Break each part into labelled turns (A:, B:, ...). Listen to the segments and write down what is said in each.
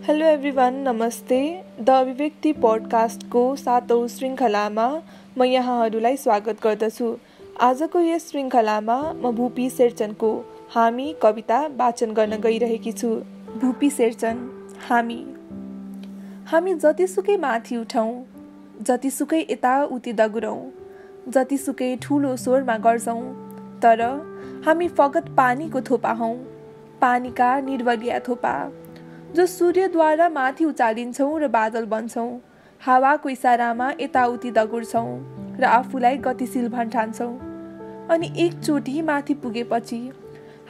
A: Hello everyone, नमस्ते। The अभिव्यक्ति पोडकास्टको 7औं श्रृङ्खलामा म यहाँहरूलाई स्वागत गर्दछु। आजको यस श्रृङ्खलामा म भुपी शेरचनको हामी कविता वाचन गर्न गइरहेकी छु। भुपी शेरचन। हामी जतिसुकै माथि उठौँ, जतिसुकै यताउति दगुरौँ, जतिसुकै ठुलो स्वरमा गर्छौँ, तर हामी फगत पानीको थोपा हौँ, पानीका निर्बलिया थोपा, जो सूर्यद्वारा माथि उचालिन्छौँ र बादल बन्छौँ, हावाको इसारामा यताउति दगुर्छौँ र आफूलाई गतिशील भन्ठान्छौँ। अनि एकचोटि माथि पुगेपछि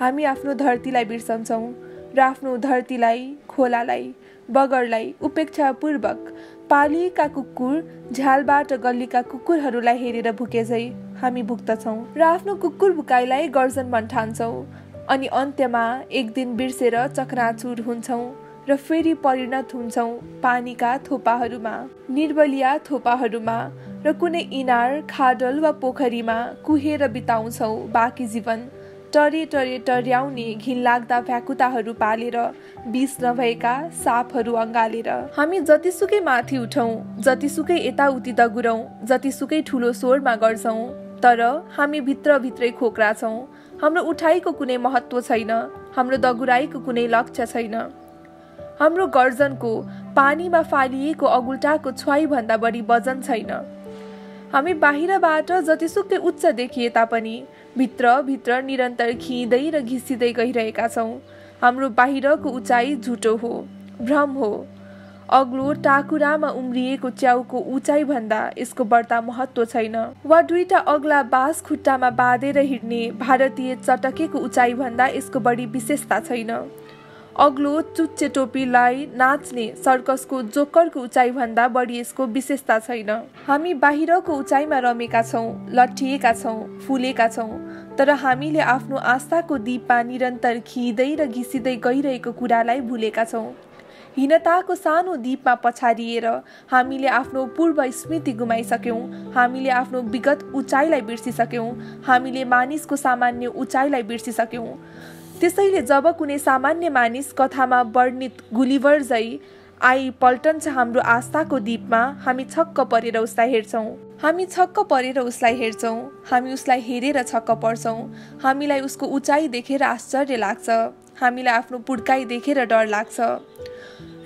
A: हामी आफ्नो धरतीलाई बिर्सन्छौँ र आफ्नो धरतीलाई, खोलालाई, बगरलाई उपेक्षापूर्वक पालिएका कुकुर, झ्यालबाट गल्लीका कुकुरहरूलाई हेरेर भुकेझै हामी भुक्दछौँ र आफ्नो कुकुर भुकाइलाई गर्जन भन्ठान्छौँ। अनि अन्त्यमा एक दिन बिर्सेर चकनाचुर हुन्छौँ र फेरि परिणत हुन्छौँ पानीका थोपाहरूमा, निर्बलिया थोपाहरूमा र कुनै इनार, खाडल वा पोखरीमा कुहेर बिताउँछौँ बाँकी जीवन, टरे टर्याउने घिनलाग्दा भ्याकुताहरू पालेर, विष नभएका सापहरू अँगालेर। हामी जतिसुकै माथि उठौँ, जतिसुकै यताउति दगुरौँ, जतिसुकै ठुलो स्वरमा गर्छौँ, तर हामी भित्रभित्रै खोक्रा छौँ। हाम्रो उठाइको कुनै महत्त्व छैन, हाम्रो दगुराइको कुनै लक्ष्य छैन। हाम्रो गर्जनको पानीमा फालिएको अगुल्टाको छुवाईभन्दा बढी वजन छैन। हामी बाहिरबाट जतिसुकै उच्च देखिए तापनि भित्र निरन्तर खिँदै र घिसिँदै गइरहेका छौँ। हाम्रो बाहिरको उचाइ झुटो हो, भ्रम हो। अग्लो टाकुरामा उम्रिएको च्याउको उचाइभन्दा यसको बढ्ता महत्त्व छैन, वा दुईटा अग्ला बाँस खुट्टामा बाँधेर हिँड्ने भारतीय चटकेको उचाइभन्दा यसको बढी विशेषता छैन। अग्लो चुच्चे टोपीलाई नाच्ने सर्कसको जोकरको उचाइभन्दा बढी यसको विशेषता छैन। हामी बाहिरको उचाइमा रमेका छौँ, लट्ठिएका छौँ, फुलेका छौँ, तर हामीले आफ्नो आस्थाको दीपमा निरन्तर खिँदै र घिसिँदै गइरहेको कुरालाई भुलेका छौँ। हीनताको सानो दीपमा पछारिएर हामीले आफ्नो पूर्व स्मृति गुमाइसक्यौँ, हामीले आफ्नो विगत उचाइलाई बिर्सिसक्यौँ, हामीले मानिसको सामान्य उचाइलाई बिर्सिसक्यौँ। त्यसैले जब कुनै सामान्य मानिस कथामा वर्णित गुलिभर झै आई पल्टन्छ हाम्रो आस्थाको दीपमा, हामी छक्क परेर उसलाई हेर्छौँ। हामी उसलाई हेरेर छक्क पर्छौँ। हामीलाई उसको उचाइ देखेर आश्चर्य लाग्छ, हामीलाई आफ्नो पुड्काइ देखेर डर लाग्छ,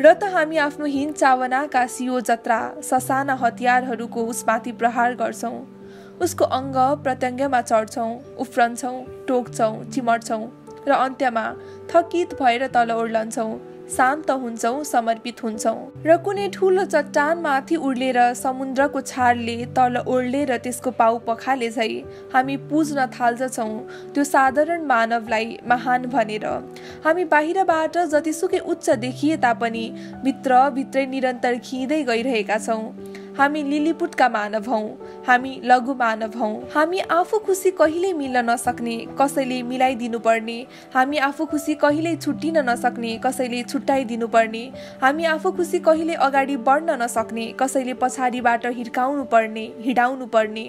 A: र त हामी आफ्नो हिन चावनाका सियो जत्रा ससाना हतियारहरूको उसमाथि प्रहार गर्छौँ। उसको अङ्ग प्रत्यङ्गमा चढ्छौँ, उफ्रन्छौँ, टोक्छौँ, चिमर्छौँ र अन्त्यमा थकित भएर तल ओर्लन्छौँ, शान्त हुन्छौँ, समर्पित हुन्छौँ। र कुनै ठुलो चट्टानमाथि उर्लेर समुद्रको छालले तल ओर्लेर त्यसको पाउ पखाले झै हामी पुज्न थाल्दछौँ त्यो साधारण मानवलाई महान भनेर। हामी बाहिरबाट जतिसुकै उच्च देखिए तापनि भित्रै निरन्तर खिँदै गइरहेका छौँ। हामी लिलिपुटका मानव हौँ, हामी लघु मानव हौँ। हामी आफू खुसी कहिल्यै मिल्न नसक्ने, कसैले मिलाइदिनु पर्ने। हामी आफू खुसी कहिल्यै छुट्टिन नसक्ने, कसैले छुट्टाइदिनु पर्ने। हामी आफू खुसी कहिल्यै अगाडि बढ्न नसक्ने, कसैले पछाडिबाट हिँडाउनु पर्ने।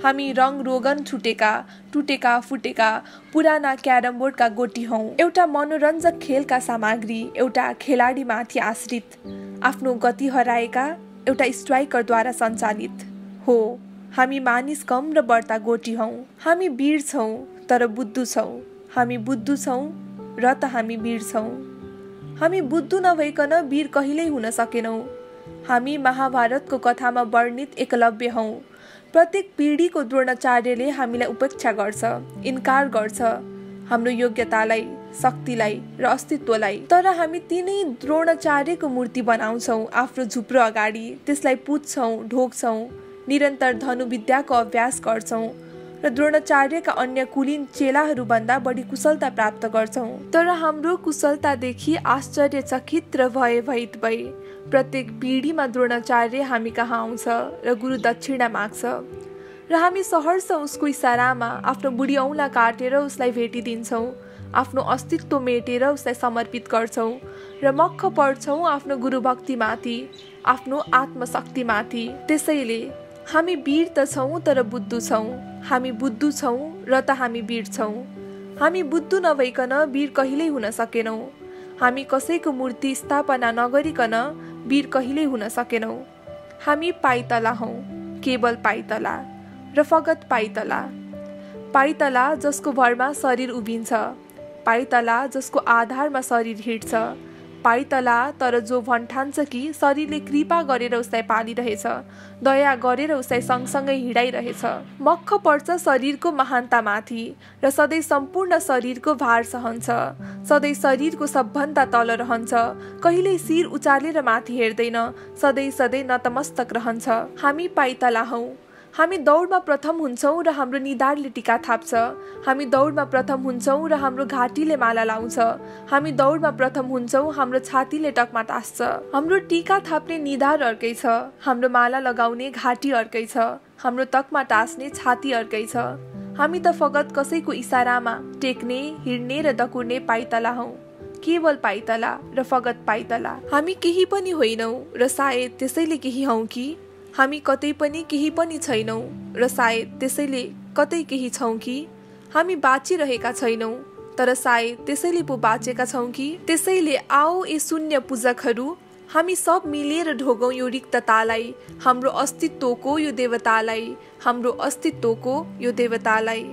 A: हामी रङ रोगन टुटेका फुटेका पुराना क्यारम बोर्डका गोटी हौँ, एउटा मनोरञ्जक खेलका सामग्री, एउटा खेलाडीमाथि आश्रित, आफ्नो गति हराएका एउटा स्ट्राइकरद्वारा सञ्चालित हो। हामी मानिस कम र बढ्ता गोटी हौँ। हामी वीर छौँ तर बुद्धु छौँ। हामी बुद्धु छौँ र त हामी वीर छौँ। हामी बुद्धु नभइकन वीर कहिल्यै हुन सकेनौँ। हामी महाभारतको कथामा वर्णित एकलव्य हौँ। प्रत्येक पिँढीको द्रोणाचार्यले हामीलाई उपेक्षा गर्छ, इन्कार गर्छ, हाम्रो योग्यतालाई, शक्तिलाई र अस्तित्वलाई। तर हामी तिनै द्रोणाचार्यको मूर्ति बनाउँछौँ आफ्नो झुप्रो अगाडि, त्यसलाई पुज्छौँ, ढोग्छौँ, निरन्तर धनुविद्याको अभ्यास गर्छौँ र द्रोणाचार्यका अन्य कुलीन चेलाहरूभन्दा बढी कुशलता प्राप्त गर्छौँ। तर हाम्रो कुशलतादेखि आश्चर्यचकित र भयभीत भई प्रत्येक पिँढीमा द्रोणाचार्य हामी कहाँ आउँछ र गुरु दक्षिणा माग्छ, र हामी सहर्ष उसको इसारामा आफ्नो बुढी औँला काटेर उसलाई भेटिदिन्छौँ, आफ्नो अस्तित्व मेटेर उसलाई समर्पित गर्छौँ र मक्ख पर्छौँ आफ्नो गुरुभक्तिमाथि, आफ्नो आत्मशक्तिमाथि। त्यसैले हामी वीर त छौँ तर बुद्धु छौँ। हामी बुद्धु छौँ र त हामी वीर छौँ। हामी बुद्धु नभइकन वीर कहिल्यै हुन सकेनौँ। हामी कसैको मूर्ति स्थापना नगरिकन वीर कहिल्यै हुन सकेनौँ। हामी पाइतला हौँ, केवल पाइतला र फगत पाइतला। पाइतला जसको भरमा शरीर उभिन्छ, पाइतला जसको आधारमा शरीर हिँड्छ, पाइतला तर जो भन्ठान्छ कि शरीरले कृपा गरेर उसलाई पालिरहेछ, दया गरेर उसलाई सँगसँगै हिँडाइरहेछ। मक्ख पर्छ शरीरको महानतामाथि र सधैँ सम्पूर्ण शरीरको भार सहन्छ, सधैँ शरीरको सबभन्दा तल रहन्छ, कहिल्यै शिर उचालेर माथि हेर्दैन, सधैँ सधैँ नतमस्तक रहन्छ। हामी पाइतला हौँ। हामी दौडमा प्रथम हुन्छौँ र हाम्रो निधारले टीका थाप्छ। हामी दौडमा प्रथम हुन्छौँ र हाम्रो घाँटीले माला लाउँछ। हामी दौडमा प्रथम हुन्छौँ, हाम्रो छातीले टकमा टाँस्छ। हाम्रो टीका थाप्ने निधार अर्कै छ, हाम्रो माला लगाउने घाँटी अर्कै छ, हाम्रो तकमा टाँस्ने छाती अर्कै छ। हामी त फगत कसैको इसारामा टेक्ने, हिँड्ने र दकुर्ने पाइतला हौँ, केवल पाइतला र फगत पाइतला। हामी केही पनि होइनौँ र सायद त्यसैले केही हौँ कि हामी कतै पनि केही पनि छैनौँ र सायद त्यसैले कतै केही छौँ कि हामी बाँचिरहेका छैनौँ तर सायद त्यसैले पो बाँचेका छौँ कि। त्यसैले आओ ए शून्य पूजकहरू, हामी सब मिलेर ढोगौँ यो रिक्ततालाई, हाम्रो अस्तित्वको यो देवतालाई, हाम्रो अस्तित्वको यो देवतालाई।